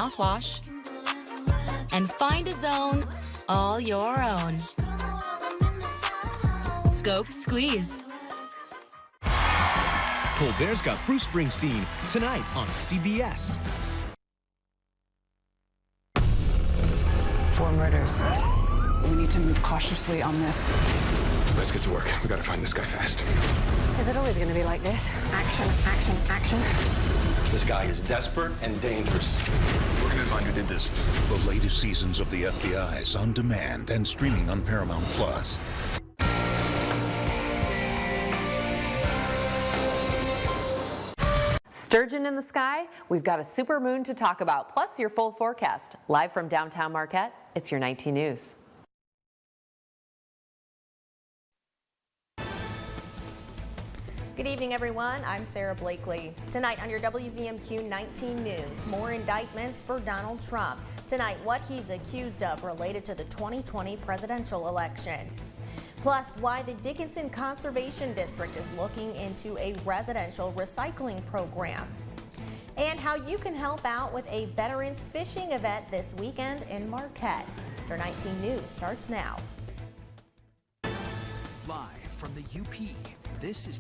mouthwash and find a zone all your own. Scope Squeeze. Colbert's got Bruce Springsteen tonight on CBS. 4 murders. We need to move cautiously on this. Let's get to work. We gotta find this guy fast. Is it always going to be like this? Action, action, action. This guy is desperate and dangerous. We're gonna find who did this. The latest seasons of The FBI is on demand and streaming on Paramount Plus. Sturgeon in the sky, we've got a super moon to talk about, plus your full forecast. Live from downtown Marquette, it's your 19 News. Good evening, everyone. I'm Sarah Blakely. Tonight on your WZMQ 19 News, more indictments for Donald Trump. Tonight, what he's accused of related to the 2020 presidential election. Plus, why the Dickinson Conservation District is looking into a residential recycling program. And how you can help out with a veterans fishing event this weekend in Marquette. Your 19 News starts now. Live from the UP, this is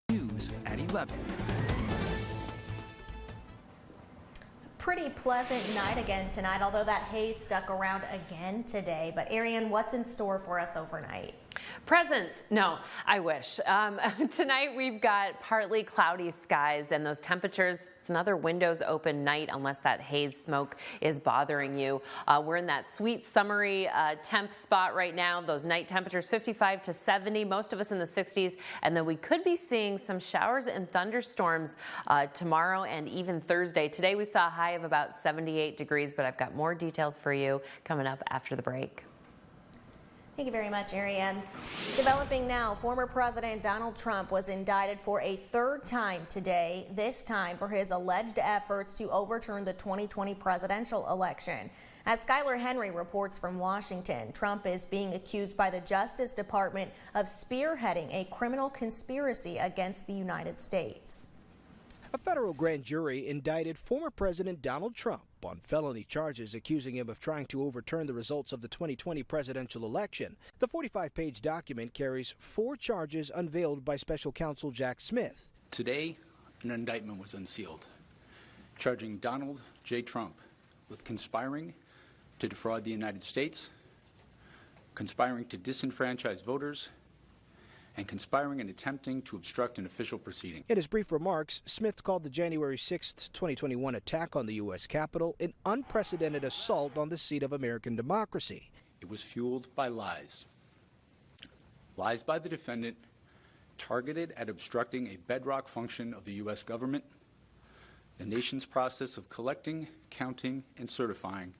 News at 11. Pretty pleasant night again tonight, although that haze stuck around again today. But Ariane, what's in store for us overnight? Presents? No, I wish. Tonight we've got partly cloudy skies and those temperatures. It's another windows open night unless that haze smoke is bothering you. We're in that sweet summery temp spot right now. Those night temperatures 55 to 70, most of us in the 60s. And then we could be seeing some showers and thunderstorms tomorrow and even Thursday. Today we saw a high of about 78 degrees, but I've got more details for you coming up after the break. Thank you very much, Ariane. Developing now, former President Donald Trump was indicted for a 3rd time today, this time for his alleged efforts to overturn the 2020 presidential election. As Skylar Henry reports from Washington, Trump is being accused by the Justice Department of spearheading a criminal conspiracy against the United States. A federal grand jury indicted former President Donald Trump on felony charges accusing him of trying to overturn the results of the 2020 presidential election. The 45-page document carries 4 charges unveiled by special counsel Jack Smith. Today, an indictment was unsealed, charging Donald J. Trump with conspiring to defraud the United States, conspiring to disenfranchise voters, and conspiring and attempting to obstruct an official proceeding. In his brief remarks, Smith called the January 6, 2021 attack on the U.S. Capitol an unprecedented assault on the seat of American democracy. It was fueled by lies. Lies by the defendant targeted at obstructing a bedrock function of the U.S. government, the nation's process of collecting, counting, and certifying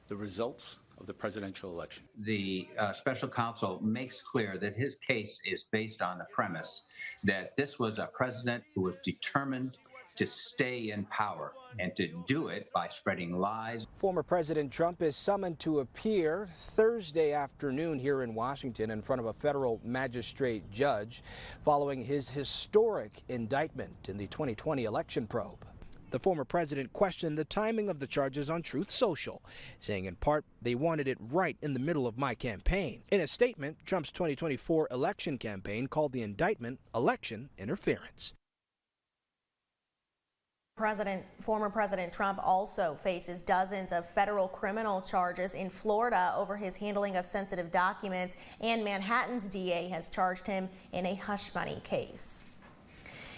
the results of the presidential election. The special counsel makes clear that his case is based on the premise that this was a president who was determined to stay in power and to do it by spreading lies. Former President Trump is summoned to appear Thursday afternoon here in Washington in front of a federal magistrate judge following his historic indictment in the 2020 election probe. The former president questioned the timing of the charges on Truth Social, saying in part, they wanted it right in the middle of my campaign. In a statement, Trump's 2024 election campaign called the indictment election interference. Former President Trump also faces dozens of federal criminal charges in Florida over his handling of sensitive documents, and Manhattan's DA has charged him in a hush money case.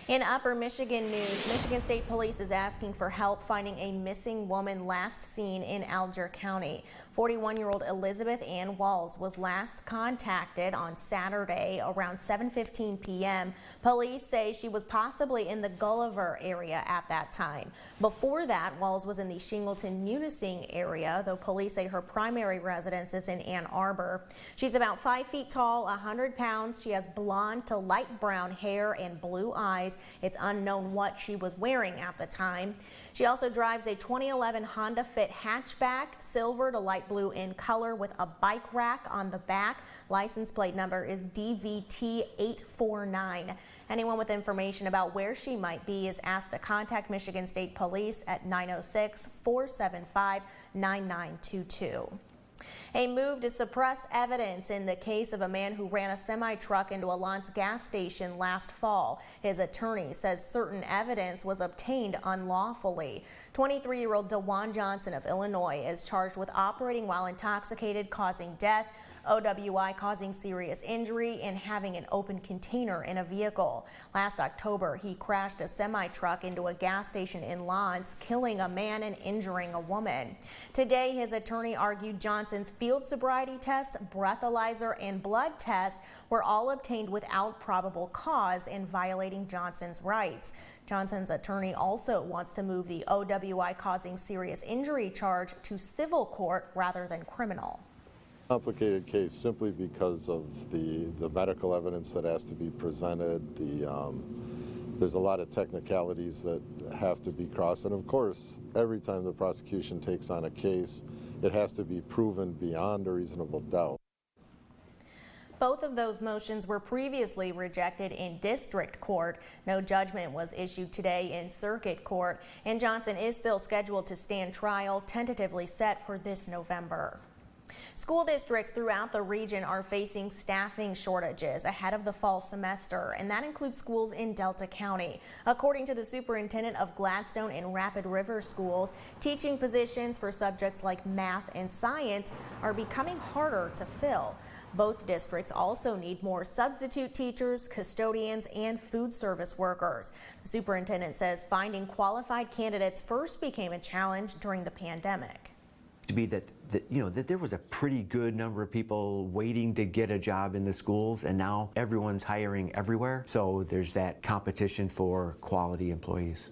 In Upper Michigan news, Michigan State Police is asking for help finding a missing woman last seen in Alger County. 41-year-old Elizabeth Ann Walls was last contacted on Saturday around 7:15 p.m. Police say she was possibly in the Gulliver area at that time. Before that, Walls was in the Shingleton-Munising area, though police say her primary residence is in Ann Arbor. She's about 5 feet tall, 100 pounds. She has blonde to light brown hair and blue eyes. It's unknown what she was wearing at the time. She also drives a 2011 Honda Fit hatchback, silver to light blue in color with a bike rack on the back. License plate number is DVT849. Anyone with information about where she might be is asked to contact Michigan State Police at 906-475-9922. A move to suppress evidence in the case of a man who ran a semi-truck into a Lance gas station last fall. His attorney says certain evidence was obtained unlawfully. 23-year-old DeJuan Johnson of Illinois is charged with operating while intoxicated, causing death, OWI causing serious injury, and having an open container in a vehicle. Last October, he crashed a semi-truck into a gas station in Lance, killing a man and injuring a woman. Today, his attorney argued Johnson's field sobriety test, breathalyzer, and blood test were all obtained without probable cause and violating Johnson's rights. Johnson's attorney also wants to move the OWI causing serious injury charge to civil court rather than criminal. Complicated case simply because of the medical evidence that has to be presented. There's a lot of technicalities that have to be crossed, and of course, every time the prosecution takes on a case, it has to be proven beyond a reasonable doubt. Both of those motions were previously rejected in district court. No judgment was issued today in circuit court, and Johnson is still scheduled to stand trial, tentatively set for this November. School districts throughout the region are facing staffing shortages ahead of the fall semester, and that includes schools in Delta County. According to the superintendent of Gladstone and Rapid River schools, teaching positions for subjects like math and science are becoming harder to fill. Both districts also need more substitute teachers, custodians, and food service workers. The superintendent says finding qualified candidates first became a challenge during the pandemic. To be that there was a pretty good number of people waiting to get a job in the schools, and now everyone's hiring everywhere. So there's that competition for quality employees.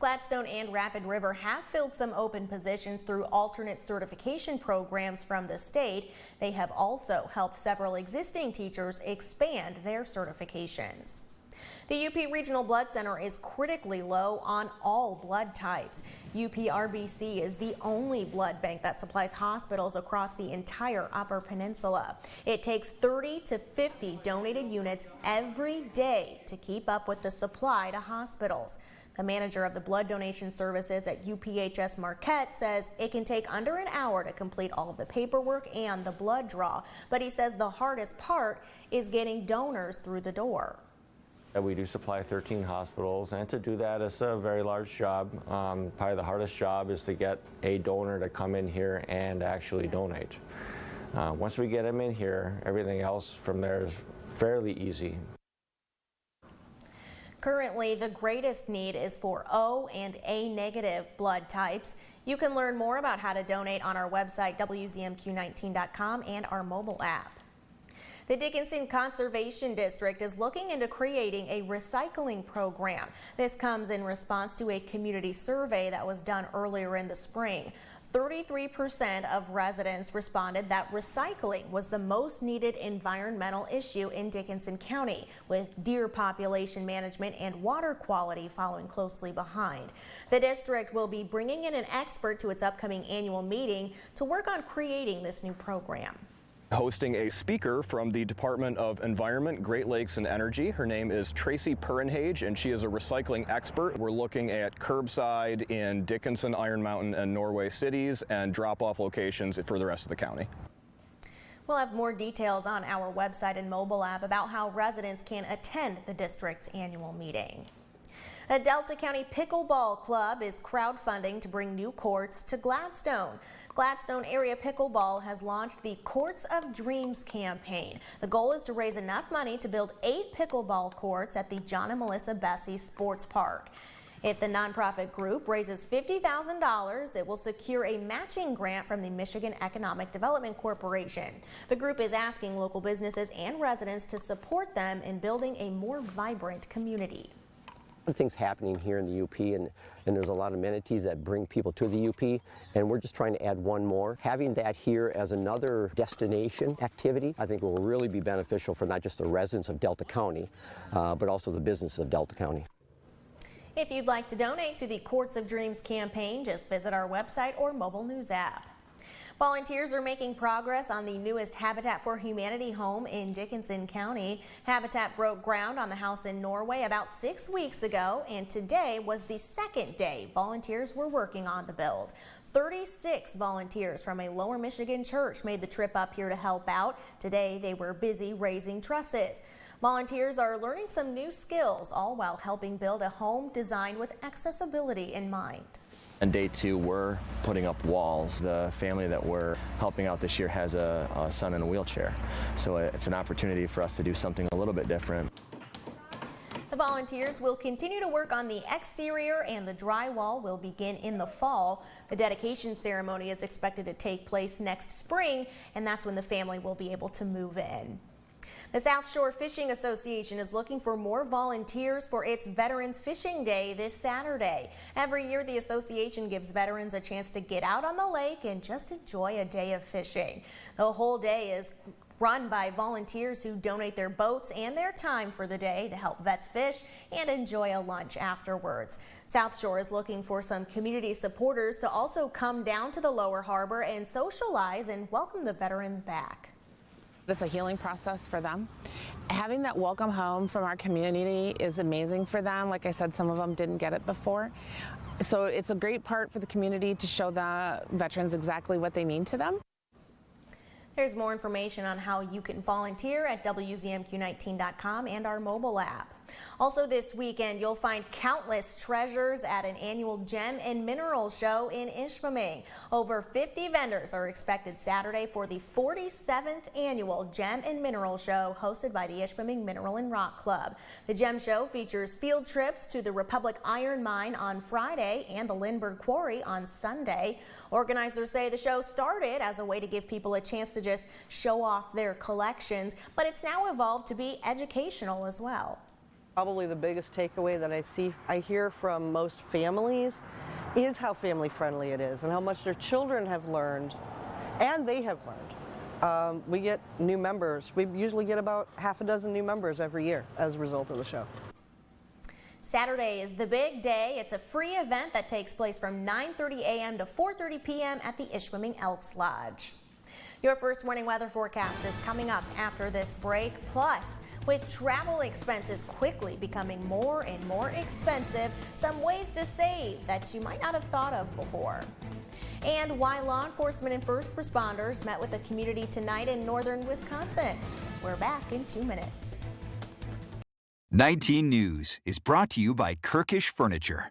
Gladstone and Rapid River have filled some open positions through alternate certification programs from the state. They have also helped several existing teachers expand their certifications. The UP Regional Blood Center is critically low on all blood types. UPRBC is the only blood bank that supplies hospitals across the entire Upper Peninsula. It takes 30 to 50 donated units every day to keep up with the supply to hospitals. The manager of the blood donation services at UPHS Marquette says it can take under an hour to complete all of the paperwork and the blood draw, but he says the hardest part is getting donors through the door. We do supply 13 hospitals, and to do that is a very large job. Probably the hardest job is to get a donor to come in here and actually donate. Once we get them in here, everything else from there is fairly easy. Currently, the greatest need is for O and A negative blood types. You can learn more about how to donate on our website, WZMQ19.com, and our mobile app. The Dickinson Conservation District is looking into creating a recycling program. This comes in response to a community survey that was done earlier in the spring. 33% of residents responded that recycling was the most needed environmental issue in Dickinson County, with deer population management and water quality following closely behind. The district will be bringing in an expert to its upcoming annual meeting to work on creating this new program. Hosting a speaker from the Department of Environment, Great Lakes and Energy. Her name is Tracy Purenhage, and she is a recycling expert. We're looking at curbside in Dickinson, Iron Mountain, and Norway cities, and drop-off locations for the rest of the county. We'll have more details on our website and mobile app about how residents can attend the district's annual meeting. A Delta County Pickleball Club is crowdfunding to bring new courts to Gladstone. Gladstone Area Pickleball has launched the Courts of Dreams campaign. The goal is to raise enough money to build 8 pickleball courts at the John and Melissa Bessie Sports Park. If the nonprofit group raises $50,000, it will secure a matching grant from the Michigan Economic Development Corporation. The group is asking local businesses and residents to support them in building a more vibrant community. lot of things happening here in the UP, and there's a lot of amenities that bring people to the UP, and we're just trying to add one more. Having that here as another destination activity, I think will really be beneficial for not just the residents of Delta County, but also the business of Delta County. If you'd like to donate to the Courts of Dreams campaign, just visit our website or mobile news app. Volunteers are making progress on the newest Habitat for Humanity home in Dickinson County. Habitat broke ground on the house in Norway about 6 weeks ago, and today was the second day volunteers were working on the build. 36 volunteers from a Lower Michigan church made the trip up here to help out. Today they were busy raising trusses. Volunteers are learning some new skills, all while helping build a home designed with accessibility in mind. On day 2, we're putting up walls. The family that we're helping out this year has a son in a wheelchair, so it's an opportunity for us to do something a little bit different. The volunteers will continue to work on the exterior, and the drywall will begin in the fall. The dedication ceremony is expected to take place next spring, and that's when the family will be able to move in. The South Shore Fishing Association is looking for more volunteers for its Veterans Fishing Day this Saturday. Every year, the association gives veterans a chance to get out on the lake and just enjoy a day of fishing. The whole day is run by volunteers who donate their boats and their time for the day to help vets fish and enjoy a lunch afterwards. South Shore is looking for some community supporters to also come down to the Lower Harbor and socialize and welcome the veterans back. It's a healing process for them. Having that welcome home from our community is amazing for them. Like I said, some of them didn't get it before. So it's a great part for the community to show the veterans exactly what they mean to them. There's more information on how you can volunteer at WZMQ19.com and our mobile app. Also this weekend, you'll find countless treasures at an annual gem and mineral show in Ishpeming. Over 50 vendors are expected Saturday for the 47th annual Gem and Mineral Show hosted by the Ishpeming Mineral and Rock Club. The Gem Show features field trips to the Republic Iron Mine on Friday and the Lindbergh Quarry on Sunday. Organizers say the show started as a way to give people a chance to just show off their collections, but it's now evolved to be educational as well. Probably the biggest takeaway that I hear from most families is how family friendly it is and how much their children have learned and they have learned. We get new members. We usually get about half a dozen new members every year as a result of the show. Saturday is the big day. It's a free event that takes place from 9:30 a.m. to 4:30 p.m. at the Ishpeming Elks Lodge. Your first morning weather forecast is coming up after this break. Plus, with travel expenses quickly becoming more and more expensive, some ways to save that you might not have thought of before. And why law enforcement and first responders met with the community tonight in northern Wisconsin. We're back in 2 minutes. 19 News is brought to you by Kirkish Furniture.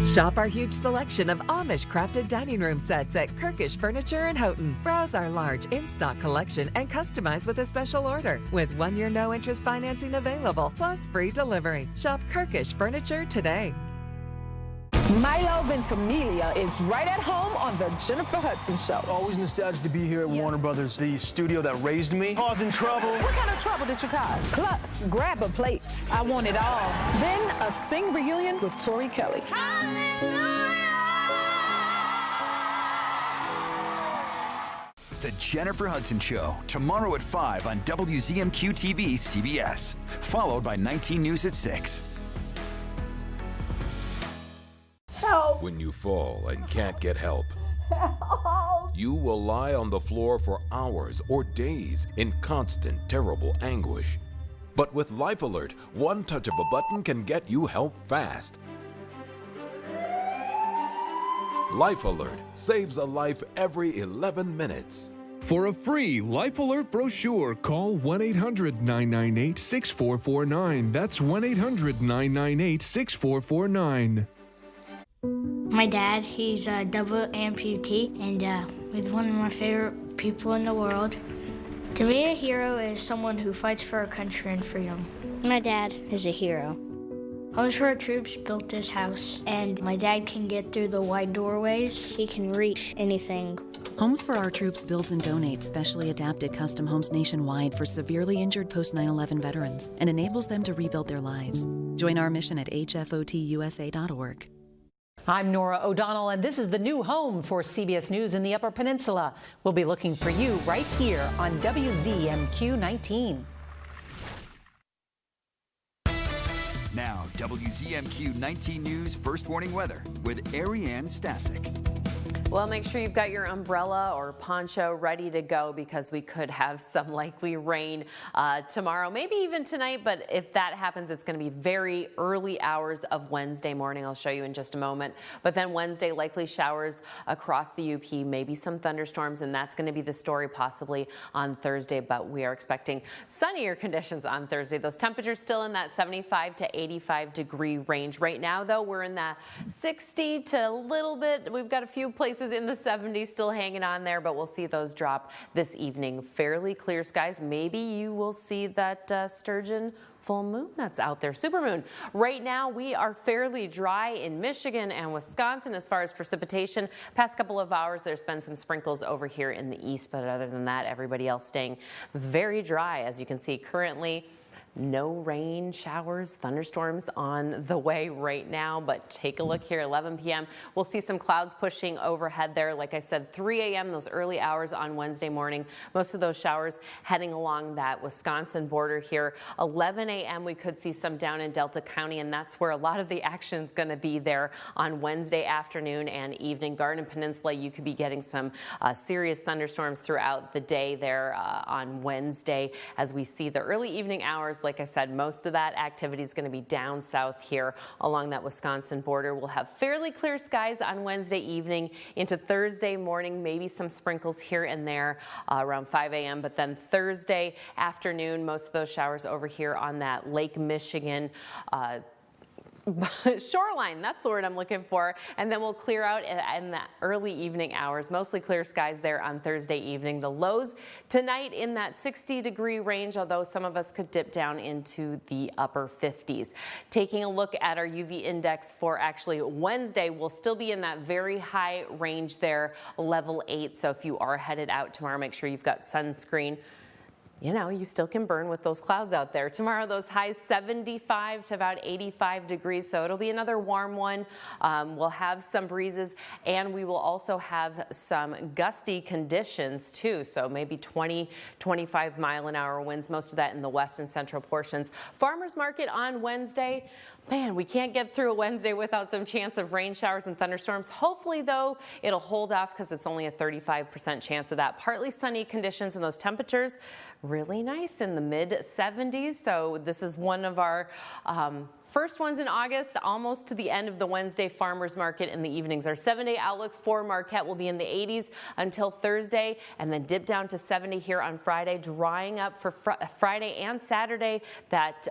Shop our huge selection of Amish-crafted dining room sets at Kirkish Furniture in Houghton. Browse our large in-stock collection and customize with a special order. With 1-year no-interest financing available, plus free delivery. Shop Kirkish Furniture today. Milo Ventimiglia is right at home on the Jennifer Hudson Show. Always nostalgic to be here at Warner Brothers, the studio that raised me. Causing trouble. What kind of trouble did you cause? Plus, grab a plate. I want it all. Then a sing reunion with Tori Kelly. The Jennifer Hudson Show, tomorrow at 5 on WZMQ TV CBS, followed by 19 News at 6. Help. When you fall and can't get help, you will lie on the floor for hours or days in constant, terrible anguish. But with Life Alert, one touch of a button can get you help fast. Life Alert saves a life every 11 minutes. For a free Life Alert brochure, call 1-800-998-6449. That's 1-800-998-6449. My dad, he's a double amputee, and he's one of my favorite people in the world. To me, a hero is someone who fights for our country and freedom. My dad is a hero. All our troops built this house, and my dad can get through the wide doorways. He can reach anything. Homes for Our Troops builds and donates specially adapted custom homes nationwide for severely injured post-9/11 veterans and enables them to rebuild their lives. Join our mission at hfotusa.org. I'm Nora O'Donnell, and this is the new home for CBS News in the Upper Peninsula. We'll be looking for you right here on WZMQ 19. Now, WZMQ 19 News First Warning Weather with Ariane Stasic. Well, make sure you've got your umbrella or poncho ready to go because we could have some likely rain tomorrow, maybe even tonight. But if that happens, it's going to be very early hours of Wednesday morning. I'll show you in just a moment. But then Wednesday, likely showers across the UP, maybe some thunderstorms, and that's going to be the story possibly on Thursday. But we are expecting sunnier conditions on Thursday. Those temperatures still in that 75 to 85 degree range. Right now, though, we're in that 60 to a little bit. We've got a few places in the 70s still hanging on there, but we'll see those drop this evening. Fairly clear skies. Maybe you will see that sturgeon full moon that's out there, supermoon. Right now, we are fairly dry in Michigan and Wisconsin as far as precipitation. Past couple of hours, there's been some sprinkles over here in the east, but other than that, everybody else staying very dry. As you can see currently, no rain, showers, thunderstorms on the way right now, but take a look here, 11 p.m. We'll see some clouds pushing overhead there. Like I said, 3 a.m., those early hours on Wednesday morning. Most of those showers heading along that Wisconsin border here. 11 a.m., we could see some down in Delta County, and that's where a lot of the action is going to be there on Wednesday afternoon and evening. Garden Peninsula, you could be getting some serious thunderstorms throughout the day there on Wednesday as we see the early evening hours. Like I said, most of that activity is going to be down south here along that Wisconsin border. We'll have fairly clear skies on Wednesday evening into Thursday morning, maybe some sprinkles here and there around 5 a.m. But then Thursday afternoon, most of those showers over here on that Lake Michigan shoreline, that's the word I'm looking for. And then we'll clear out in the early evening hours. Mostly clear skies there on Thursday evening. The lows tonight in that 60 degree range, although some of us could dip down into the upper 50s. Taking a look at our UV index for actually Wednesday, we'll still be in that very high range there, level 8. So if you are headed out tomorrow, make sure you've got sunscreen. You know, you still can burn with those clouds out there. Tomorrow, those highs 75 to about 85 degrees, so it'll be another warm one. We'll have some breezes, and we will also have some gusty conditions, too, so maybe 20, 25 mile-an-hour winds, most of that in the west and central portions. Farmers market on Wednesday. Man, we can't get through a Wednesday without some chance of rain showers and thunderstorms. Hopefully, though, it'll hold off because it's only a 35% chance of that. Partly sunny conditions, and those temperatures really nice in the mid-70s. So this is one of our first ones in August, almost to the end of the Wednesday farmers market in the evenings. Our 7-day outlook for Marquette will be in the 80s until Thursday, and then dip down to 70 here on Friday, drying up for Friday and Saturday. That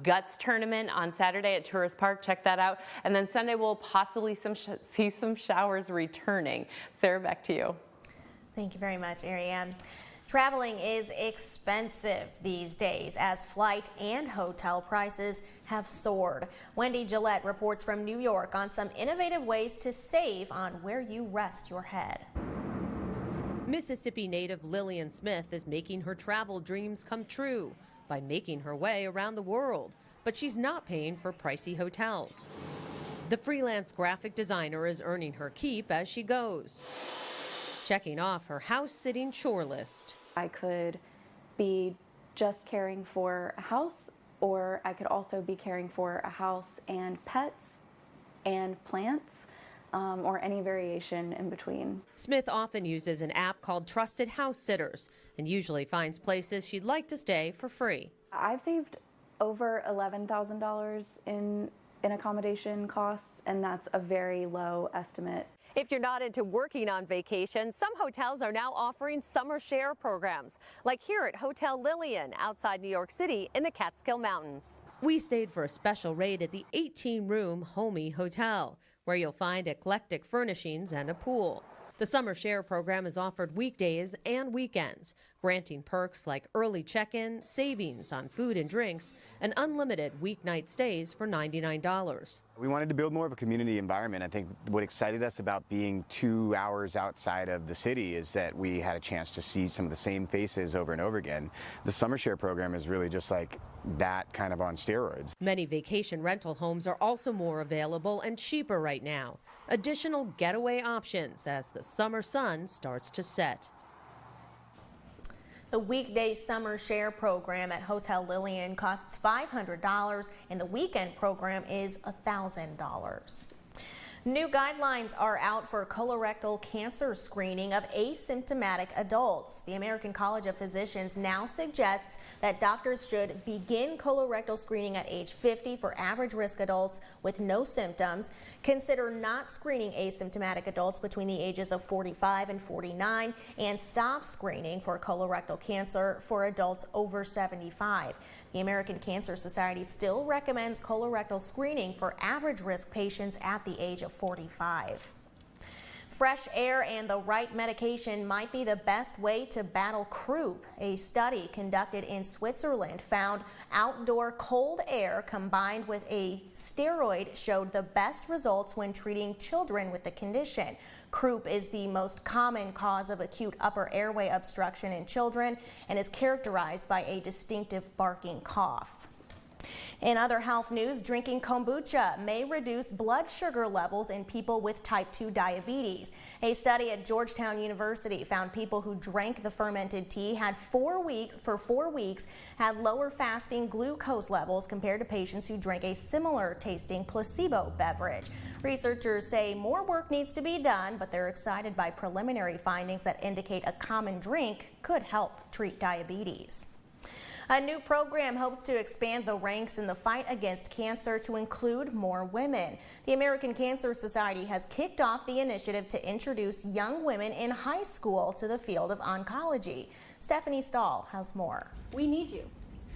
Guts tournament on Saturday at Tourist Park, check that out. And then Sunday we'll possibly see some showers returning. Sarah, back to you. Thank you very much, Ariane. Traveling is expensive these days as flight and hotel prices have soared. Wendy Gillette reports from New York on some innovative ways to save on where you rest your head. Mississippi native Lillian Smith is making her travel dreams come true by making her way around the world, but she's not paying for pricey hotels. The freelance graphic designer is earning her keep as she goes, checking off her house-sitting chore list. I could be just caring for a house, or I could also be caring for a house and pets and plants, or any variation in between. Smith often uses an app called Trusted House Sitters and usually finds places she'd like to stay for free. I've saved over $11,000 in accommodation costs, and that's a very low estimate. If you're not into working on vacation, some hotels are now offering summer share programs, like here at Hotel Lillian outside New York City in the Catskill Mountains. We stayed for a special rate at the 18-room Homey Hotel, where you'll find eclectic furnishings and a pool. The summer share program is offered weekdays and weekends, granting perks like early check-in, savings on food and drinks, and unlimited weeknight stays for $99. We wanted to build more of a community environment. I think what excited us about being 2 hours outside of the city is that we had a chance to see some of the same faces over and over again. The Summer Share program is really just like that kind of on steroids. Many vacation rental homes are also more available and cheaper right now. Additional getaway options as the summer sun starts to set. The weekday summer share program at Hotel Lillian costs $500 and the weekend program is $1,000. New guidelines are out for colorectal cancer screening of asymptomatic adults. The American College of Physicians now suggests that doctors should begin colorectal screening at age 50 for average risk adults with no symptoms. Consider not screening asymptomatic adults between the ages of 45 and 49 and stop screening for colorectal cancer for adults over 75. The American Cancer Society still recommends colorectal screening for average risk patients at the age of 45. Fresh air and the right medication might be the best way to battle croup. A study conducted in Switzerland found outdoor cold air combined with a steroid showed the best results when treating children with the condition. Croup is the most common cause of acute upper airway obstruction in children and is characterized by a distinctive barking cough. In other health news, drinking kombucha may reduce blood sugar levels in people with type 2 diabetes. A study at Georgetown University found people who drank the fermented tea had 4 weeks had lower fasting glucose levels compared to patients who drank a similar tasting placebo beverage. Researchers say more work needs to be done, but they're excited by preliminary findings that indicate a common drink could help treat diabetes. A new program hopes to expand the ranks in the fight against cancer to include more women. The American Cancer Society has kicked off the initiative to introduce young women in high school to the field of oncology. Stephanie Stahl has more. We need you.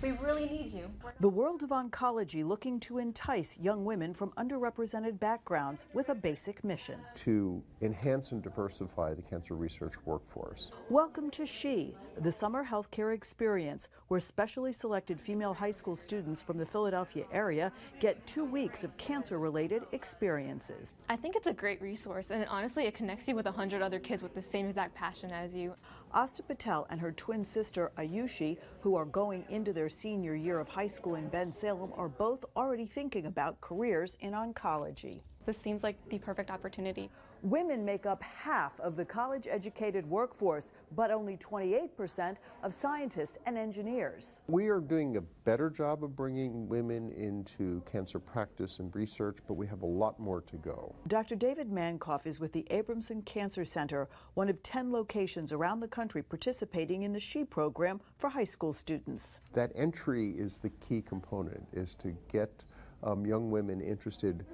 We really need you. The world of oncology looking to entice young women from underrepresented backgrounds with a basic mission. To enhance and diversify the cancer research workforce. Welcome to SHE, the summer healthcare experience, where specially selected female high school students from the Philadelphia area get 2 weeks of cancer-related experiences. I think it's a great resource, and honestly, it connects you with 100 other kids with the same exact passion as you. Asta Patel and her twin sister Ayushi, who are going into their senior year of high school in Bensalem, are both already thinking about careers in oncology. This seems like the perfect opportunity. Women make up half of the college-educated workforce, but only 28% of scientists and engineers. We are doing a better job of bringing women into cancer practice and research, but we have a lot more to go. Dr. David Mankoff is with the Abramson Cancer Center, one of 10 locations around the country participating in the SHE program for high school students. That entry is the key component, is to get young women interested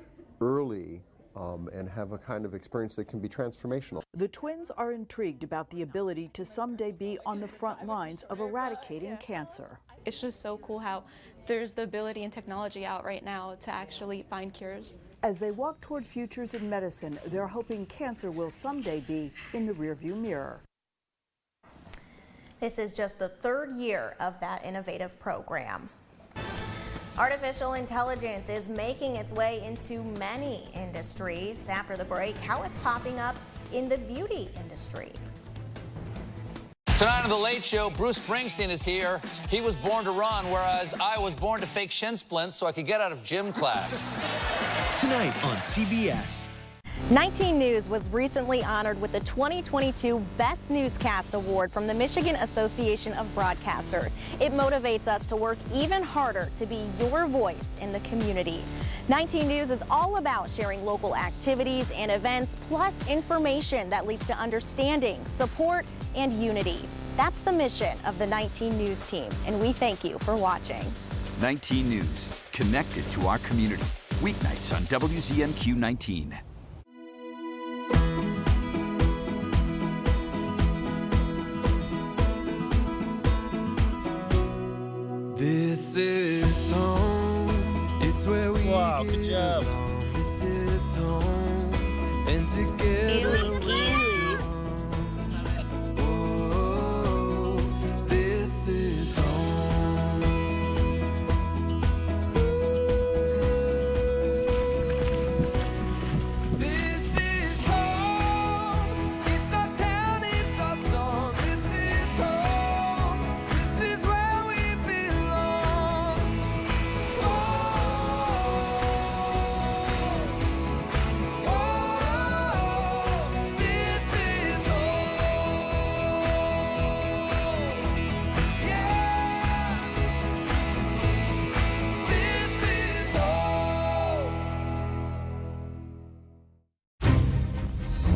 early and have a kind of experience that can be transformational. The twins are intrigued about the ability to someday be on the front lines of eradicating cancer. It's just so cool how there's the ability and technology out right now to actually find cures. As they walk toward futures in medicine, they're hoping cancer will someday be in the rearview mirror. This is just the third year of that innovative program. Artificial intelligence is making its way into many industries. After the break, how it's popping up in the beauty industry. Tonight on The Late Show, Bruce Springsteen is here. He was born to run, whereas I was born to fake shin splints so I could get out of gym class. Tonight on CBS. 19 News was recently honored with the 2022 Best Newscast Award from the Michigan Association of Broadcasters. It motivates us to work even harder to be your voice in the community. 19 News is all about sharing local activities and events, plus information that leads to understanding, support, and unity. That's the mission of the 19 News team, and we thank you for watching. 19 News, connected to our community. Weeknights on WZMQ 19. This is home, it's where we wow, good job. This is home, and together we're strong. Oh,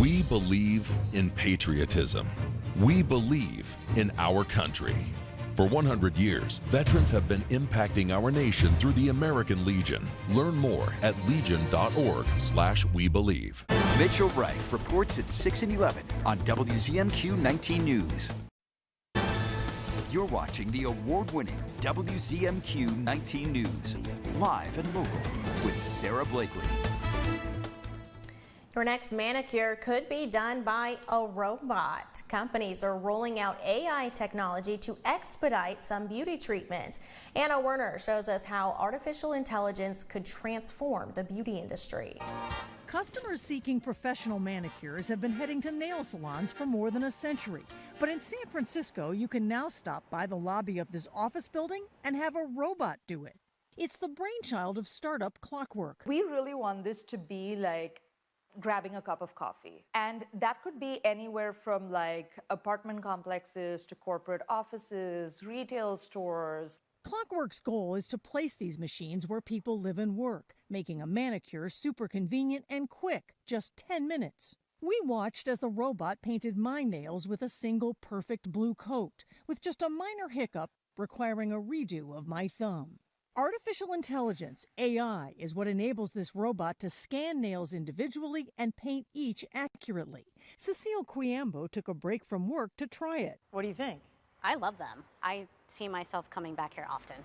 We believe in patriotism. We believe in our country. For 100 years, veterans have been impacting our nation through the American Legion. Learn more at legion.org/webelieve. Mitchell Reif reports at 6 and 11 on WZMQ 19 News. You're watching the award-winning WZMQ 19 News, live and local with Sarah Blakely. Your next manicure could be done by a robot. Companies are rolling out AI technology to expedite some beauty treatments. Anna Werner shows us how artificial intelligence could transform the beauty industry. Customers seeking professional manicures have been heading to nail salons for more than a century. But in San Francisco, you can now stop by the lobby of this office building and have a robot do it. It's the brainchild of startup Clockwork. We really want this to be like grabbing a cup of coffee. And that could be anywhere from like apartment complexes to corporate offices, retail stores. Clockwork's goal is to place these machines where people live and work, making a manicure super convenient and quick, just 10 minutes. We watched as the robot painted my nails with a single perfect blue coat, with just a minor hiccup requiring a redo of my thumb. Artificial intelligence, AI, is what enables this robot to scan nails individually and paint each accurately. Cecile Quiambo took a break from work to try it. What do you think? I love them. I see myself coming back here often.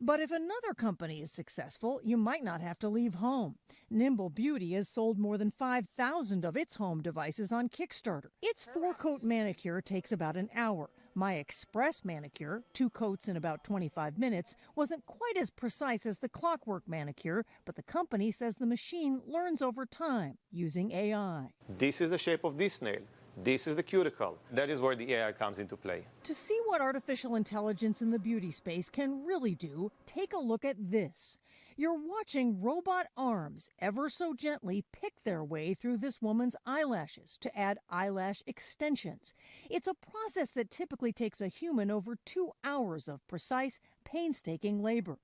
But if another company is successful, you might not have to leave home. Nimble Beauty has sold more than 5,000 of its home devices on Kickstarter. Its 4-coat manicure takes about an hour. My Express manicure, 2 coats in about 25 minutes, wasn't quite as precise as the Clockwork manicure, but the company says the machine learns over time using AI. This is the shape of this nail. This is the cuticle. That is where the AI comes into play. To see what artificial intelligence in the beauty space can really do, take a look at this. You're watching robot arms ever so gently pick their way through this woman's eyelashes to add eyelash extensions. It's a process that typically takes a human over 2 hours of precise, painstaking labor.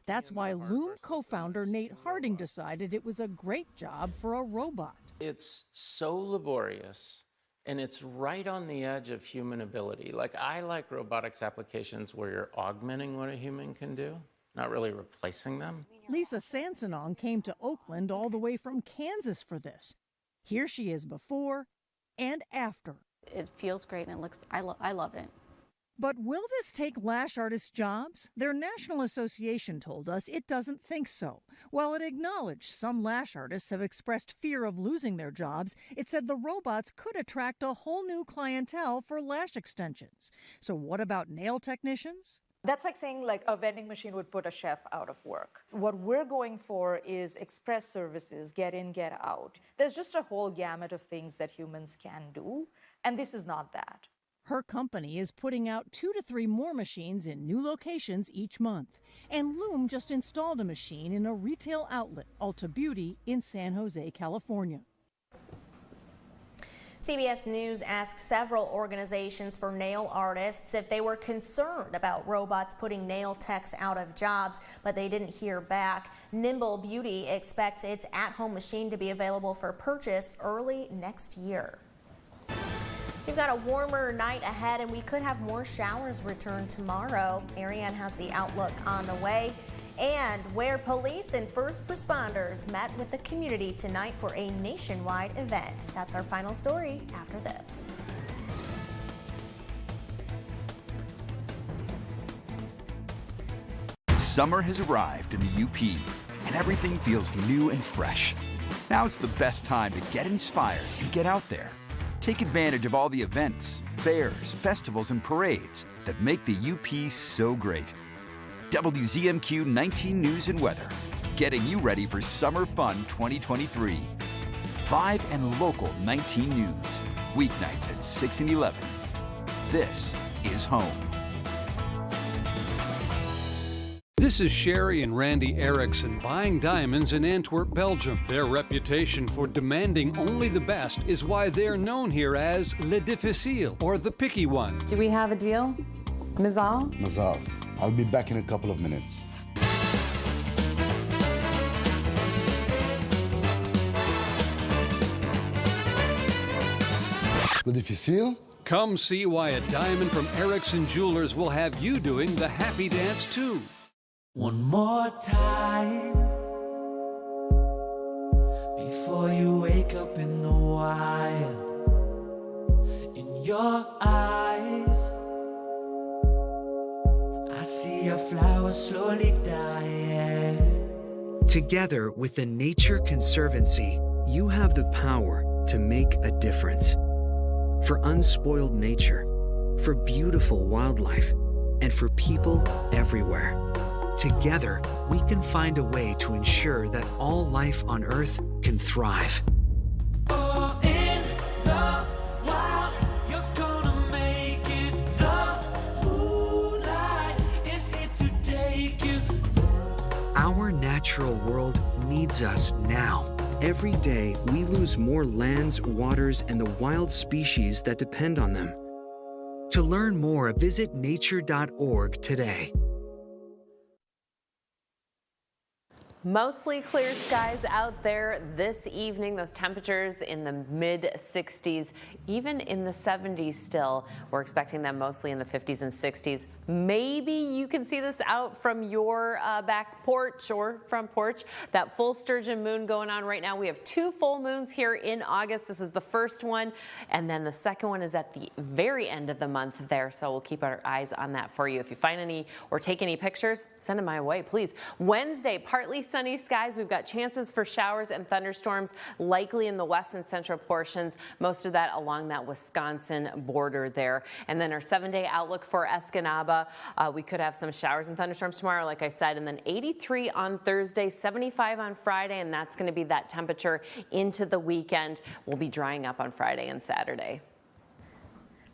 That's why Loom co-founder Nate Harding decided it was a great job for a robot. It's so laborious. And it's right on the edge of human ability. Like, I like robotics applications where you're augmenting what a human can do, not really replacing them. Lisa Sansanong came to Oakland all the way from Kansas for this. Here she is before and after. It feels great and it looks, I love it. But will this take lash artists' jobs? Their national association told us it doesn't think so. While it acknowledged some lash artists have expressed fear of losing their jobs, it said the robots could attract a whole new clientele for lash extensions. So what about nail technicians? That's like saying like a vending machine would put a chef out of work. What we're going for is express services, get in, get out. There's just a whole gamut of things that humans can do, and this is not that. Her company is putting out 2 to 3 more machines in new locations each month. And Loom just installed a machine in a retail outlet, Ulta Beauty, in San Jose, California. CBS News asked several organizations for nail artists if they were concerned about robots putting nail techs out of jobs, but they didn't hear back. Nimble Beauty expects its at-home machine to be available for purchase early next year. We've got a warmer night ahead and we could have more showers return tomorrow. Marianne has the outlook on the way. And where police and first responders met with the community tonight for a nationwide event. That's our final story after this. Summer has arrived in the UP and everything feels new and fresh. Now it's the best time to get inspired and get out there. Take advantage of all the events, fairs, festivals, and parades that make the UP so great. WZMQ 19 News and Weather, getting you ready for Summer Fun 2023. Live and local 19 News, weeknights at 6 and 11. This is home. This is Sherry and Randy Erickson buying diamonds in Antwerp, Belgium. Their reputation for demanding only the best is why they're known here as Le Difficile, or the picky one. Do we have a deal? Mazal? Mazal. I'll be back in a couple of minutes. Le difficile? Come see why a diamond from Erickson Jewelers will have you doing the happy dance too. One more time before you wake up in the wild. In your eyes, I see a flower slowly dying. Together with the Nature Conservancy, you have the power to make a difference. For unspoiled nature, for beautiful wildlife, and for people everywhere. Together, we can find a way to ensure that all life on Earth can thrive. Oh, in the wild, you're gonna make it. The moonlight is here to take you. Our natural world needs us now. Every day, we lose more lands, waters, and the wild species that depend on them. To learn more, visit nature.org today. Mostly clear skies out there this evening. Those temperatures in the mid 60s, even in the 70s still. We're expecting them mostly in the 50s and 60s. Maybe you can see this out from your back porch or front porch. That full sturgeon moon going on right now. We have 2 full moons here in August. This is the first one, and then the second one is at the very end of the month there. So we'll keep our eyes on that for you. If you find any or take any pictures, send them my way, please. Wednesday, partly sunny skies. We've got chances for showers and thunderstorms likely in the west and central portions, most of that along that Wisconsin border there. And then our 7-day outlook for Escanaba, we could have some showers and thunderstorms tomorrow, like I said, and then 83 on Thursday, 75 on Friday, and that's going to be that temperature into the weekend. We'll be drying up on Friday and Saturday.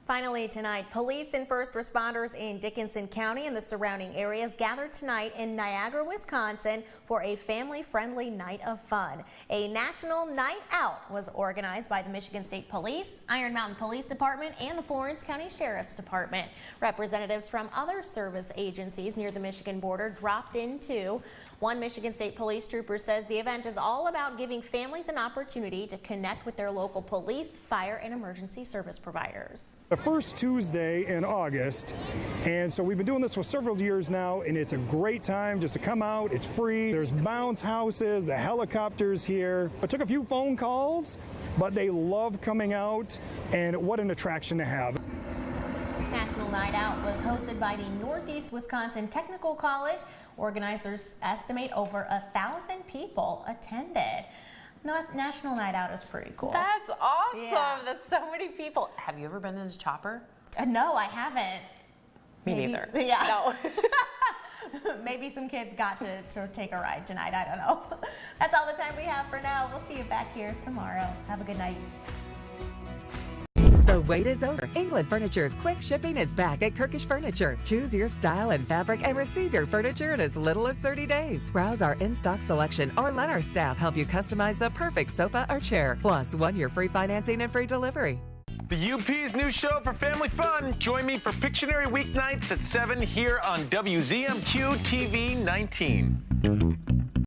Finally tonight, police and first responders in Dickinson County and the surrounding areas gathered tonight in Niagara, Wisconsin for a family-friendly night of fun. A national night out was organized by the Michigan State Police, Iron Mountain Police Department, and the Florence County Sheriff's Department. Representatives from other service agencies near the Michigan border dropped in too. One Michigan State Police trooper says the event is all about giving families an opportunity to connect with their local police, fire, and emergency service providers. The first Tuesday in August, and so we've been doing this for several years now, and it's a great time just to come out. It's free. There's bounce houses, the helicopters here. I took a few phone calls, but they love coming out, and what an attraction to have. National Night Out was hosted by the Northeast Wisconsin Technical College. Organizers estimate over 1,000 people attended. National Night Out is pretty cool. That's awesome. Yeah. That's so many people. Have you ever been in a chopper? No, I haven't. Me neither. Yeah. No. Maybe some kids got to take a ride tonight. I don't know. That's all the time we have for now. We'll see you back here tomorrow. Have a good night. The wait is over. England Furniture's quick shipping is back at Kirkish Furniture. Choose your style and fabric and receive your furniture in as little as 30 days. Browse our in-stock selection or let our staff help you customize the perfect sofa or chair. Plus, 1-year free financing and free delivery. The UP's new show for family fun. Join me for Pictionary weeknights at 7 here on WZMQ TV 19.